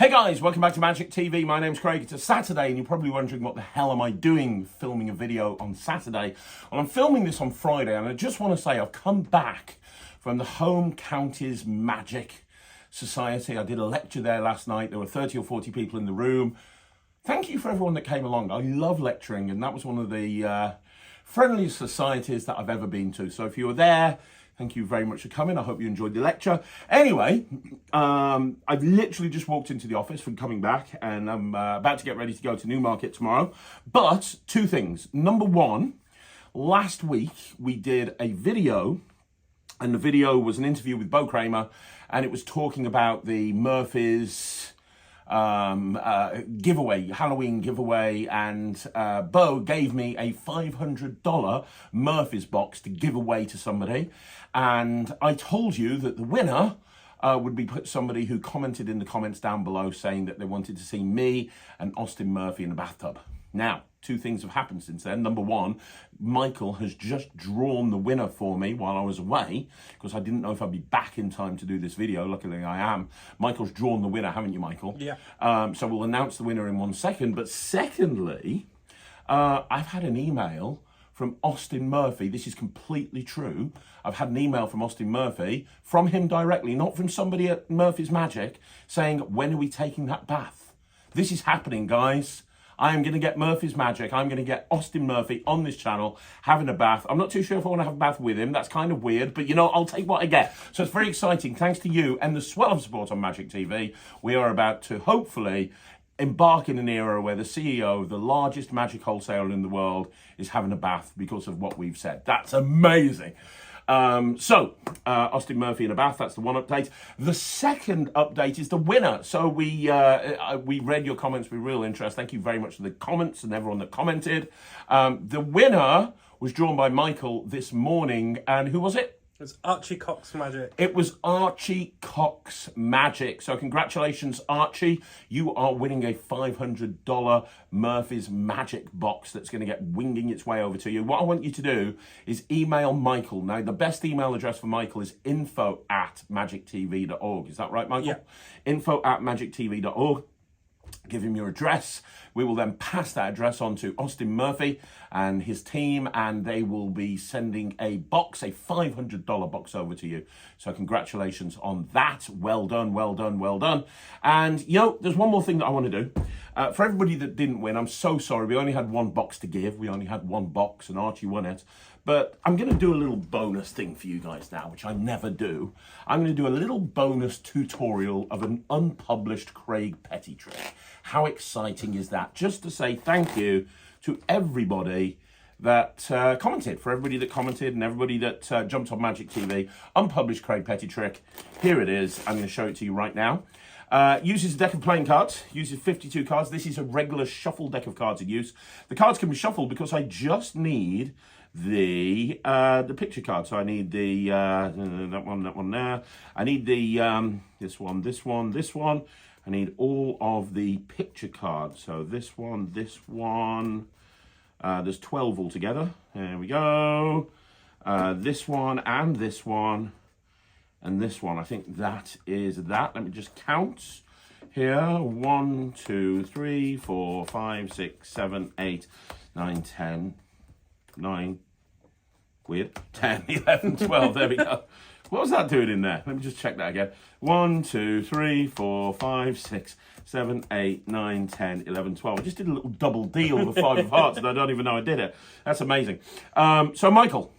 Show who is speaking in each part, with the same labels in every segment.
Speaker 1: Hey guys, welcome back to Magic TV. My name's Craig. It's a Saturday and you're probably wondering what the hell am I doing filming a video on Saturday. Well, I'm filming this on Friday and I just want to say I've come back from the Home Counties Magic Society. I did a lecture there last night. There were 30 or 40 people in the room. Thank you for everyone that came along. I love lecturing and that was one of the friendliest societies that I've ever been to. So if you were there, thank you very much for coming. I hope you enjoyed the lecture. Anyway, I've literally just walked into the office from coming back and I'm about to get ready to go to Newmarket tomorrow. But two things. Number one, last week we did a video and the video was an interview with Bo Kramer and it was talking about the Murphy's giveaway, Halloween giveaway, and Bo gave me a $500 Murphy's box to give away to somebody, and I told you that the winner would be somebody who commented in the comments down below saying that they wanted to see me and Austin Murphy in a bathtub. Now, two things have happened since then. Number one, Michael has just drawn the winner for me while I was away because I didn't know if I'd be back in time to do this video. Luckily I am. Michael's drawn the winner, haven't you, Michael?
Speaker 2: Yeah.
Speaker 1: So we'll announce the winner in 1 second. But secondly, I've had an email from Austin Murphy. This is completely true. I've had an email from Austin Murphy, from him directly, not from somebody at Murphy's Magic, saying, when are we taking that bath? This is happening, guys. I am going to get Murphy's Magic. I'm going to get Austin Murphy on this channel having a bath. I'm not too sure if I want to have a bath with him. That's kind of weird, but you know, I'll take what I get. So it's very exciting. Thanks to you and the swell of support on Magic TV. We are about to hopefully embark in an era where the CEO of the largest magic wholesaler in the world is having a bath because of what we've said. That's amazing. Austin Murphy in a bath, that's the one update. The second update is the winner. So we read your comments with real interest. Thank you very much for the comments and everyone that commented. The winner was drawn by Michael this morning, and who was it?
Speaker 2: It was Archie Cox Magic.
Speaker 1: It was Archie Cox Magic. So congratulations, Archie. You are winning a $500 Murphy's Magic box that's going to get winging its way over to you. What I want you to do is email Michael. Now, the best email address for Michael is info@magictv.org. Is that right, Michael?
Speaker 2: Yeah.
Speaker 1: info@magictv.org. Give him your address. We will then pass that address on to Austin Murphy and his team, and they will be sending a box, a $500 box over to you. So congratulations on that. Well done, well done, well done. And, you know, there's one more thing that I want to do. For everybody that didn't win, I'm so sorry. We only had one box to give. We only had one box, and Archie won it. But I'm going to do a little bonus thing for you guys now, which I never do. I'm going to do a little bonus tutorial of an unpublished Craig Petty trick. How exciting is that? Just to say thank you to everybody that commented, for everybody that commented and everybody that jumped on Magic TV. Unpublished Craig Petty trick. Here it is. I'm going to show it to you right now. Uses a deck of playing cards, uses 52 cards. This is a regular shuffle deck of cards in use. The cards can be shuffled because I just need the picture card. So I need the that one there. I need the this one. I need all of the picture cards. So this one. There's 12 altogether. There we go. This one and this one and this one. I think that is that. Let me just count here. 1, 2, 3, 4, 5, 6, 7, 8, 9, 10. 9, weird, 10, 11, 12, there we go. What was that doing in there? Let me just check that again. 1, 2, 3, 4, 5, 6, 7, 8, 9, 10, 11, 12. I just did a little double deal with the 5 of hearts and I don't even know I did it. That's amazing. So Michael,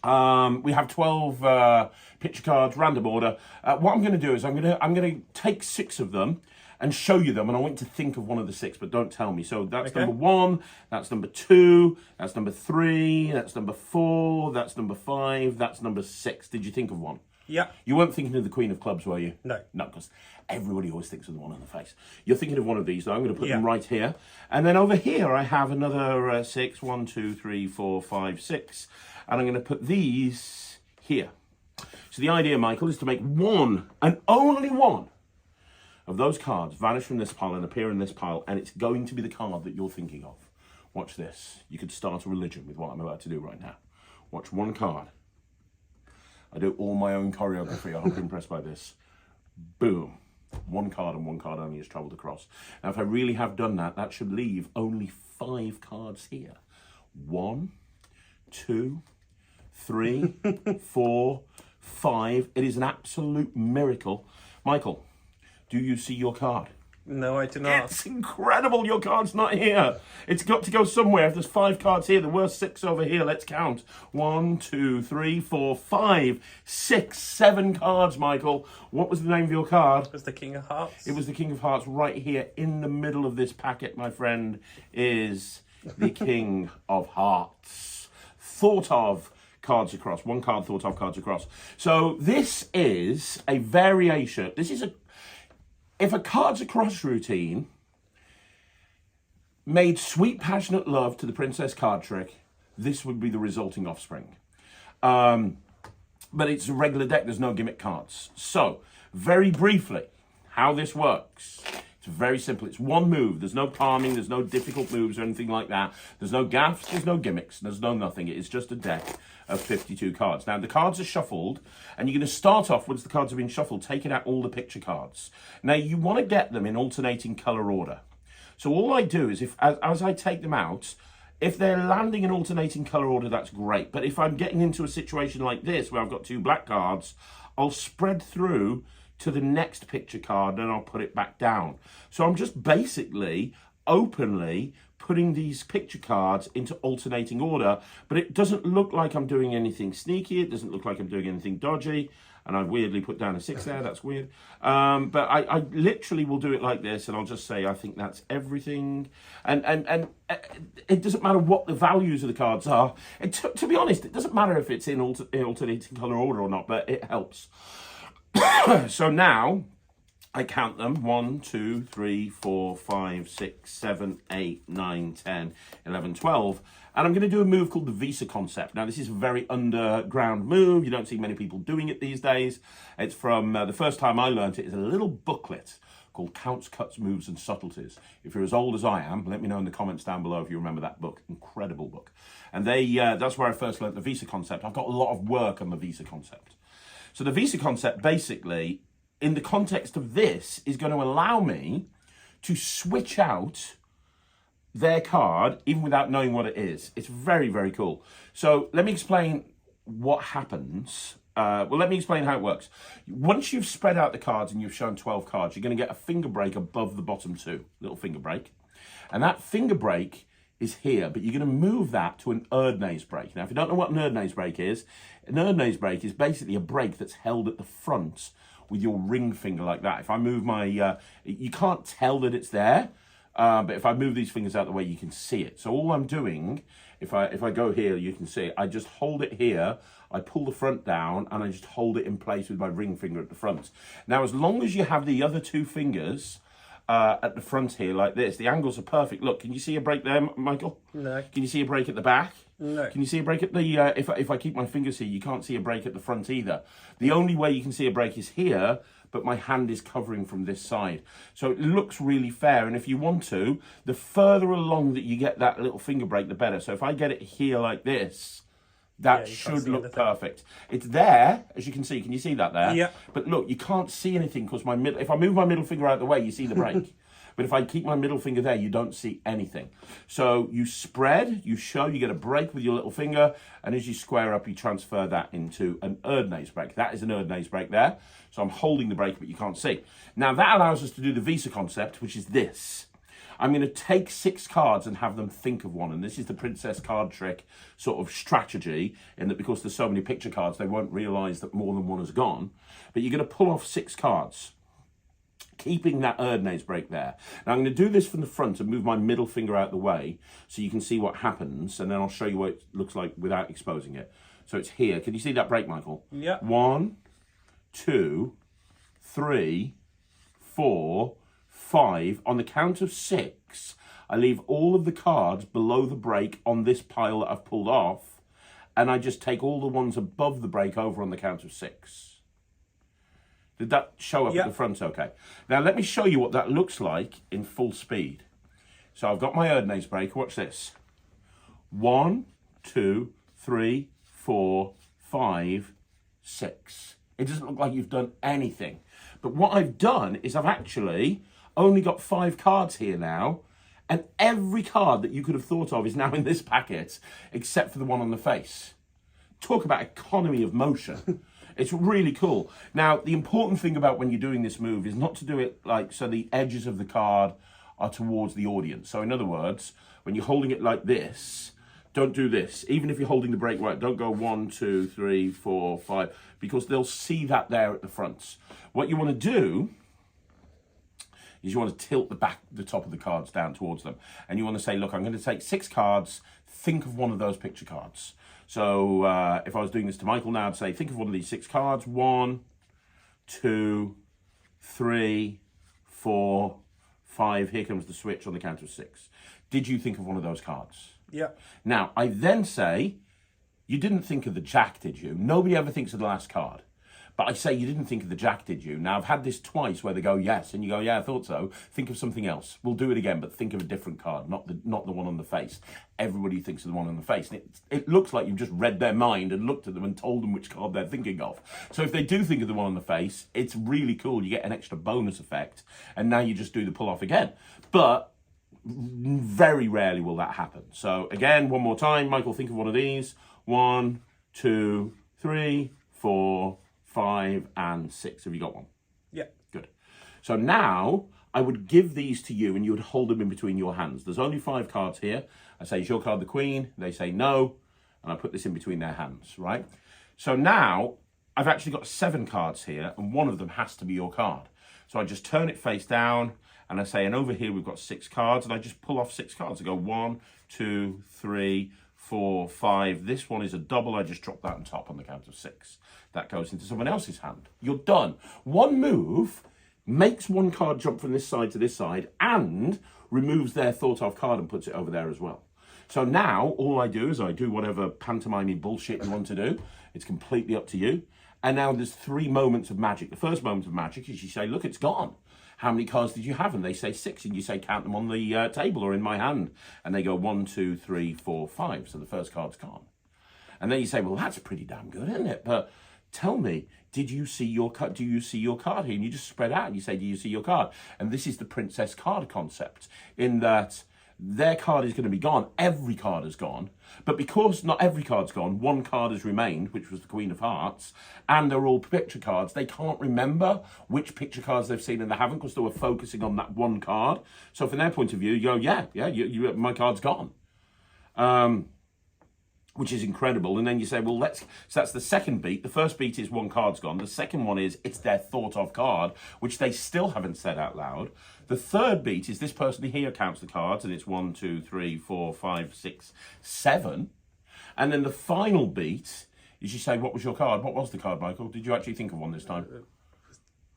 Speaker 1: we have 12 picture cards, random order. What I'm going to do is I'm going to take 6 of them and show you them, and I want you to think of one of the 6, but don't tell me. So that's
Speaker 2: okay.
Speaker 1: Number 1, that's number 2, that's number 3, that's number 4, that's number 5, that's number 6. Did you think of one?
Speaker 2: Yeah.
Speaker 1: You weren't thinking of the Queen of Clubs, were you?
Speaker 2: No.
Speaker 1: No, because everybody always thinks of the one on the face. You're thinking of one of these, though. I'm going to put them
Speaker 2: Yeah.
Speaker 1: right here. And then over here, I have another 6. 1, 2, 3, 4, 5, 6. And I'm going to put these here. So the idea, Michael, is to make one, and only one, of those cards vanish from this pile and appear in this pile, and it's going to be the card that you're thinking of. Watch this. You could start a religion with what I'm about to do right now. Watch one card. I do all my own choreography. I hope you're impressed by this. Boom. one card and one card only has travelled across. Now, if I really have done that, that should leave only 5 cards here. 1, 2, 3, 4, 5. It is an absolute miracle. Michael, do you see your card?
Speaker 2: No, I do not.
Speaker 1: It's incredible. Your card's not here. It's got to go somewhere. If there's 5 cards here, there were 6 over here. Let's count. 1, 2, 3, 4, 5, 6, 7 cards, Michael. What was the name of your card?
Speaker 2: It was the King of Hearts.
Speaker 1: It was the King of Hearts. Right here in the middle of this packet, my friend, is the King of Hearts. Thought of cards across. One card thought of cards across. So this is a variation. If a cards across routine made sweet, passionate love to the Princess card trick, this would be the resulting offspring. But it's a regular deck. There's no gimmick cards. So, very briefly, how this works. It's very simple. It's one move. There's no palming. There's no difficult moves or anything like that. There's no gaffs. There's no gimmicks. There's no nothing. It's just a deck of 52 cards. Now, the cards are shuffled, and you're going to start off, once the cards have been shuffled, taking out all the picture cards. Now, you want to get them in alternating colour order. So all I do is, as I take them out, if they're landing in alternating colour order, that's great. But if I'm getting into a situation like this, where I've got 2 black cards, I'll spread through to the next picture card, and I'll put it back down. So I'm just basically, openly, putting these picture cards into alternating order, but it doesn't look like I'm doing anything sneaky. It doesn't look like I'm doing anything dodgy. And I weirdly put down a 6 there. That's weird. But I literally will do it like this, and I'll just say, I think that's everything. And it doesn't matter what the values of the cards are. To be honest, it doesn't matter if it's in alternating color order or not, but it helps. So now I count them 1, 2, 3, 4, 5, 6, 7, 8, 9, 10, 11, 12. And I'm going to do a move called the Visa Concept. Now, this is a very underground move. You don't see many people doing it these days. It's from the first time I learned it is a little booklet called Counts, Cuts, Moves and Subtleties. If you're as old as I am, let me know in the comments down below if you remember that book. Incredible book. And that's where I first learned the Visa Concept. I've got a lot of work on the Visa Concept. So the Visa Concept, basically, in the context of this, is going to allow me to switch out their card even without knowing what it is. It's very, very cool. So let me explain what happens. Let me explain how it works. Once you've spread out the cards and you've shown 12 cards, you're going to get a finger break above the bottom 2, little finger break. And that finger break is here, but you're going to move that to an Erdnase break. Now, if you don't know what an Erdnase break is, an Erdnase break is basically a break that's held at the front with your ring finger like that. If I move my, you can't tell that it's there, but if I move these fingers out of the way, you can see it. So all I'm doing, if I go here, you can see it. I just hold it here, I pull the front down, and I just hold it in place with my ring finger at the front. Now, as long as you have the other 2 fingers at the front here like this, the angles are perfect. Look, can you see a break there, Michael?
Speaker 2: No.
Speaker 1: Can you see a break at the back?
Speaker 2: No.
Speaker 1: Can you see a break at the, if I keep my fingers here, you can't see a break at the front either. The only way you can see a break is here, but my hand is covering from this side. So it looks really fair. And if you want to, the further along that you get that little finger break, the better. So if I get it here like this, that should look perfect. It's there, as you can see. Can you see that there?
Speaker 2: Yeah.
Speaker 1: But look, you can't see anything because if I move my middle finger out of the way, you see the break. But if I keep my middle finger there, you don't see anything. So you spread, you show, you get a break with your little finger, and as you square up, you transfer that into an Erdnase break. That is an Erdnase break there. So I'm holding the break, but you can't see. Now that allows us to do the Visa Concept, which is this. I'm going to take 6 cards and have them think of one. And this is the Princess card trick sort of strategy, in that because there's so many picture cards, they won't realise that more than one has gone. But you're going to pull off 6 cards, keeping that Erdnase break there. Now I'm going to do this from the front and move my middle finger out of the way so you can see what happens, and then I'll show you what it looks like without exposing it. So it's here. Can you see that break, Michael?
Speaker 2: Yeah.
Speaker 1: 1, 2, 3, 4, 5. On the count of 6, I leave all of the cards below the break on this pile that I've pulled off, and I just take all the ones above the break over on the count of 6. Did that show up at the front okay? Now let me show you what that looks like in full speed. So I've got my Erdnase break. Watch this. 1, 2, 3, 4, 5, 6. It doesn't look like you've done anything. But what I've done is I've actually only got 5 cards here now, and every card that you could have thought of is now in this packet, except for the one on the face. Talk about economy of motion. It's really cool. Now, the important thing about when you're doing this move is not to do it like so the edges of the card are towards the audience. So in other words, when you're holding it like this, don't do this. Even if you're holding the break right, don't go 1, 2, 3, 4, 5, because they'll see that there at the front. What you want to do is you want to tilt the top of the cards down towards them. And you want to say, look, I'm going to take 6 cards. Think of one of those picture cards. So if I was doing this to Michael now, I'd say, think of one of these 6 cards. 1, 2, 3, 4, 5. Here comes the switch on the count of 6. Did you think of one of those cards?
Speaker 2: Yeah.
Speaker 1: Now, I then say, you didn't think of the jack, did you? Nobody ever thinks of the last card. But I say, you didn't think of the jack, did you? Now, I've had this twice where they go, yes, and you go, yeah, I thought so. Think of something else. We'll do it again, but think of a different card, not the one on the face. Everybody thinks of the one on the face. And it looks like you've just read their mind and looked at them and told them which card they're thinking of. So if they do think of the one on the face, it's really cool. You get an extra bonus effect, and now you just do the pull-off again. But very rarely will that happen. So again, one more time, Michael, think of one of these. 1, 2, 3, 4, 5, and 6. Have you got one?
Speaker 2: Yeah.
Speaker 1: Good. So now I would give these to you and you would hold them in between your hands. There's only 5 cards here. I say, is your card the queen? They say no. And I put this in between their hands, right? So now I've actually got 7 cards here and one of them has to be your card. So I just turn it face down and I say, and over here we've got 6 cards, and I just pull off 6 cards. I go 1, 2, 3, 4, 5. This one is a double. I just drop that on top on the count of 6. That goes into someone else's hand. You're done. One move makes one card jump from this side to this side and removes their thought of card and puts it over there as well. So now all I do is I do whatever pantomime bullshit you want to do. It's completely up to you. And now there's 3 moments of magic. The first moment of magic is you say, look, it's gone. How many cards did you have? And they say 6, and you say, count them on the table or in my hand. And they go 1, 2, 3, 4, 5. So the first card's gone. And then you say, well, that's pretty damn good, isn't it? But tell me, did you see your card? Do you see your card here? And you just spread out and you say, do you see your card? And this is the princess card concept, in that their card is going to be gone. Every card is gone. But because not every card's gone, one card has remained, which was the Queen of Hearts, and they're all picture cards. They can't remember which picture cards they've seen and they haven't because they were focusing on that one card. So from their point of view, you go, yeah, my card's gone. Which is incredible. And then you say, well, so that's the second beat. The first beat is one card's gone. The second one is it's their thought of card, which they still haven't said out loud. The third beat is this person here counts the cards, and it's 1, 2, 3, 4, 5, 6, 7. And then the final beat is you say, what was your card? What was the card, Michael? Did you actually think of one this time?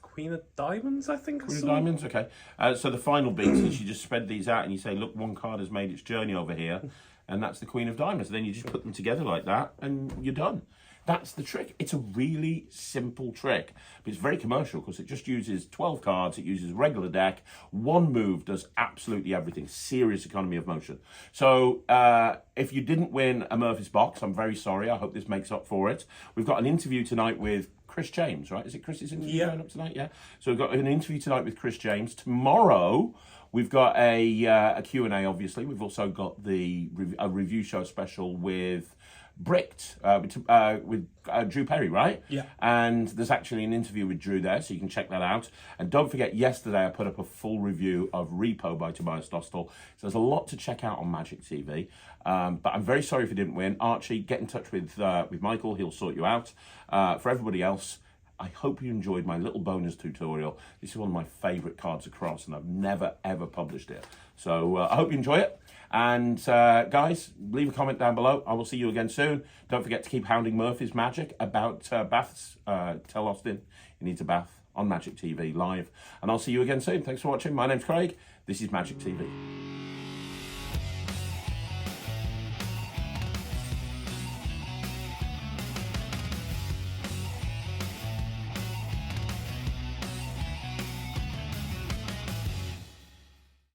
Speaker 2: Queen of Diamonds, I think.
Speaker 1: Queen of Diamonds, okay. So the final beat is you just spread these out and you say, look, one card has made its journey over here. And that's the Queen of Diamonds. And then you just put them together like that and you're done. That's the trick. It's a really simple trick, but it's very commercial because it just uses 12 cards. It uses a regular deck. One move does absolutely everything. Serious economy of motion. So if you didn't win a Murphy's box, I'm very sorry. I hope this makes up for it. We've got an interview tonight with Chris James, right? Is it Chris's interview going up tonight? Yeah. So we've got an interview tonight with Chris James. Tomorrow, we've got a Q&A, obviously. We've also got a review show special with Bricked, with Drew Perry, right?
Speaker 2: Yeah.
Speaker 1: And there's actually an interview with Drew there, so you can check that out. And don't forget, yesterday I put up a full review of Repo by Tobias Dostal. So there's a lot to check out on Magic TV. But I'm very sorry if you didn't win. Archie, get in touch with Michael. He'll sort you out. For everybody else, I hope you enjoyed my little bonus tutorial. This is one of my favourite cards across, and I've never, ever published it. So I hope you enjoy it. And guys, leave a comment down below. I will see you again soon. Don't forget to keep hounding Murphy's Magic about baths. Tell Austin he needs a bath on Magic TV live. And I'll see you again soon. Thanks for watching. My name's Craig. This is Magic TV.